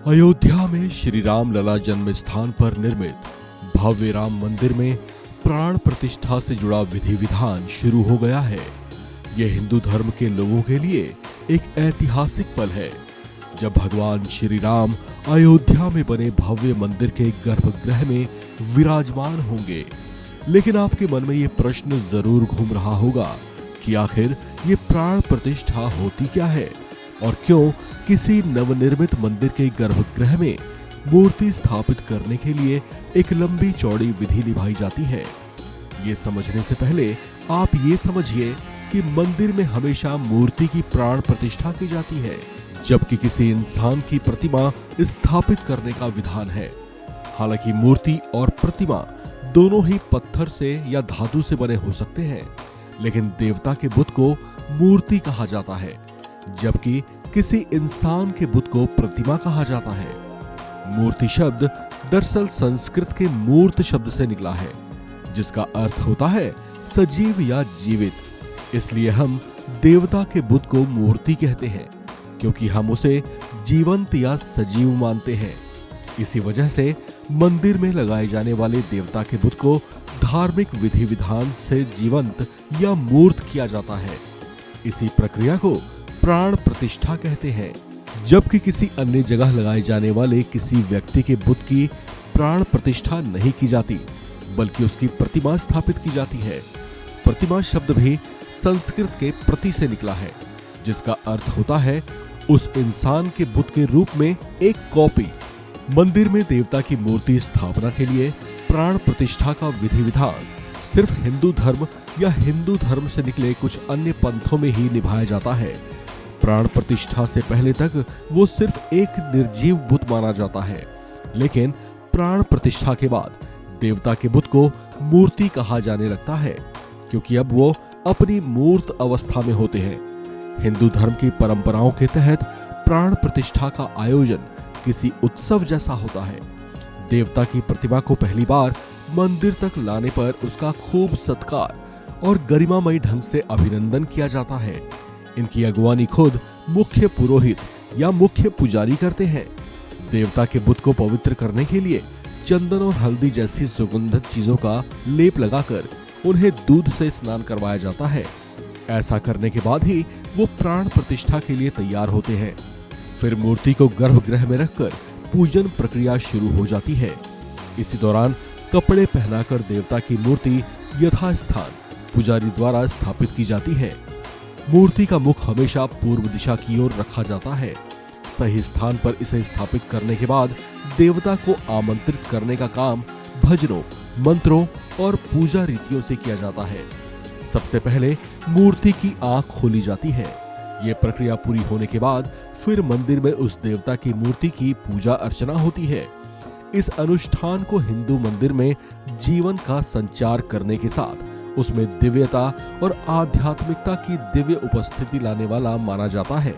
अयोध्या में श्री राम लला जन्म स्थान पर निर्मित भव्य राम मंदिर में प्राण प्रतिष्ठा से जुड़ा विधि विधान शुरू हो गया है। यह हिंदू धर्म के लोगों के लिए एक ऐतिहासिक पल है, जब भगवान श्री राम अयोध्या में बने भव्य मंदिर के गर्भगृह में विराजमान होंगे। लेकिन आपके मन में ये प्रश्न जरूर घूम रहा होगा कि आखिर ये प्राण प्रतिष्ठा होती क्या है और क्यों किसी नवनिर्मित मंदिर के गर्भगृह में मूर्ति स्थापित करने के लिए एक लंबी चौड़ी विधि निभाई जाती है। ये समझने से पहले आप ये समझिए कि मंदिर में हमेशा मूर्ति की प्राण प्रतिष्ठा की जाती है, जबकि किसी इंसान की प्रतिमा स्थापित करने का विधान है। हालांकि मूर्ति और प्रतिमा दोनों ही पत्थर से या धातु से बने हो सकते हैं, लेकिन देवता के बुत को मूर्ति कहा जाता है, जबकि किसी इंसान के बुत को प्रतिमा कहा जाता है। मूर्ति शब्द दरअसल संस्कृत के मूर्त शब्द से निकला है, जिसका अर्थ होता है सजीव या जीवित। इसलिए हम देवता के बुत को मूर्ति कहते हैं, क्योंकि हम उसे जीवंत या सजीव मानते हैं। इसी वजह से मंदिर में लगाए जाने वाले देवता के बुत को धार्मिक विधि विधान से जीवंत या मूर्त किया जाता है। इसी प्रक्रिया को प्राण प्रतिष्ठा कहते हैं। जबकि किसी अन्य जगह लगाए जाने वाले किसी व्यक्ति के बुत की प्राण प्रतिष्ठा नहीं की जाती, बल्कि उसकी प्रतिमा स्थापित की जाती है। प्रतिमा शब्द भी संस्कृत के प्रति से निकला है, जिसका अर्थ होता है उस इंसान के बुत के रूप में एक कॉपी। मंदिर में देवता की मूर्ति स्थापना के लिए प्राण प्रतिष्ठा का विधि विधान सिर्फ हिंदू धर्म या हिंदू धर्म से निकले कुछ अन्य पंथों में ही निभाया जाता है। प्राण प्रतिष्ठा से पहले तक वो सिर्फ एक निर्जीव बुत माना जाता है, लेकिन प्राण प्रतिष्ठा के बाद देवता के बुत को मूर्ति कहा जाने लगता है, क्योंकि अब वो अपनी मूर्त अवस्था में होते हैं। हिंदू धर्म की परंपराओं के तहत प्राण प्रतिष्ठा का आयोजन किसी उत्सव जैसा होता है। देवता की प्रतिमा को पहली बार मंदिर तक लाने पर उसका खूब सत्कार और गरिमामय ढंग से अभिनंदन किया जाता है। इनकी अगवानी खुद मुख्य पुरोहित या मुख्य पुजारी करते हैं। देवता के बुत को पवित्र करने के लिए चंदन और हल्दी जैसी सुगंधित चीजों का लेप लगाकर उन्हें दूध से स्नान करवाया जाता है। ऐसा करने के बाद ही वो प्राण प्रतिष्ठा के लिए तैयार होते हैं। फिर मूर्ति को गर्भगृह में रखकर पूजन प्रक्रिया शुरू हो जाती है। इसी दौरान कपड़े पहनाकर देवता की मूर्ति यथास्थान पुजारी द्वारा स्थापित की जाती है। मूर्ति का मुख हमेशा पूर्व दिशा की ओर रखा जाता है। सही स्थान पर इसे स्थापित करने के बाद देवता को आमंत्रित करने का काम भजनों, मंत्रों और पूजा रीतियों से किया जाता है। सबसे पहले मूर्ति की आंख खोली जाती है। ये प्रक्रिया पूरी होने के बाद फिर मंदिर में उस देवता की मूर्ति की पूजा अर्चना होती है। इस अनुष्ठान को हिंदू मंदिर में जीवन का संचार करने के साथ उसमें दिव्यता और आध्यात्मिकता की दिव्य उपस्थिति लाने वाला माना जाता है।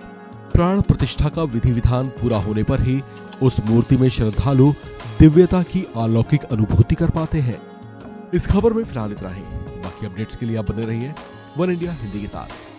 प्राण प्रतिष्ठा का विधि विधान पूरा होने पर ही उस मूर्ति में श्रद्धालु दिव्यता की अलौकिक अनुभूति कर पाते हैं। इस खबर में फिलहाल इतना ही। बाकी अपडेट्स के लिए आप बने रहिए वन इंडिया हिंदी के साथ।